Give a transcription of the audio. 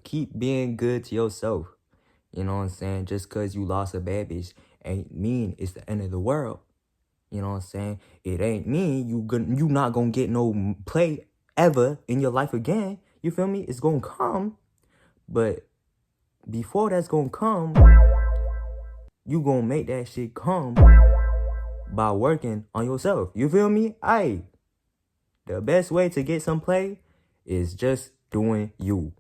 Keep being good to yourself. You know what I'm saying? Just cause you lost a bad bitch ain't mean it's the end of the world. You know what I'm saying? It ain't mean you not gonna get no play ever in your life again. You feel me? It's gonna come, but before that's gonna come, you gonna make that shit come by working on yourself. You feel me? The best way to get some play is just doing you.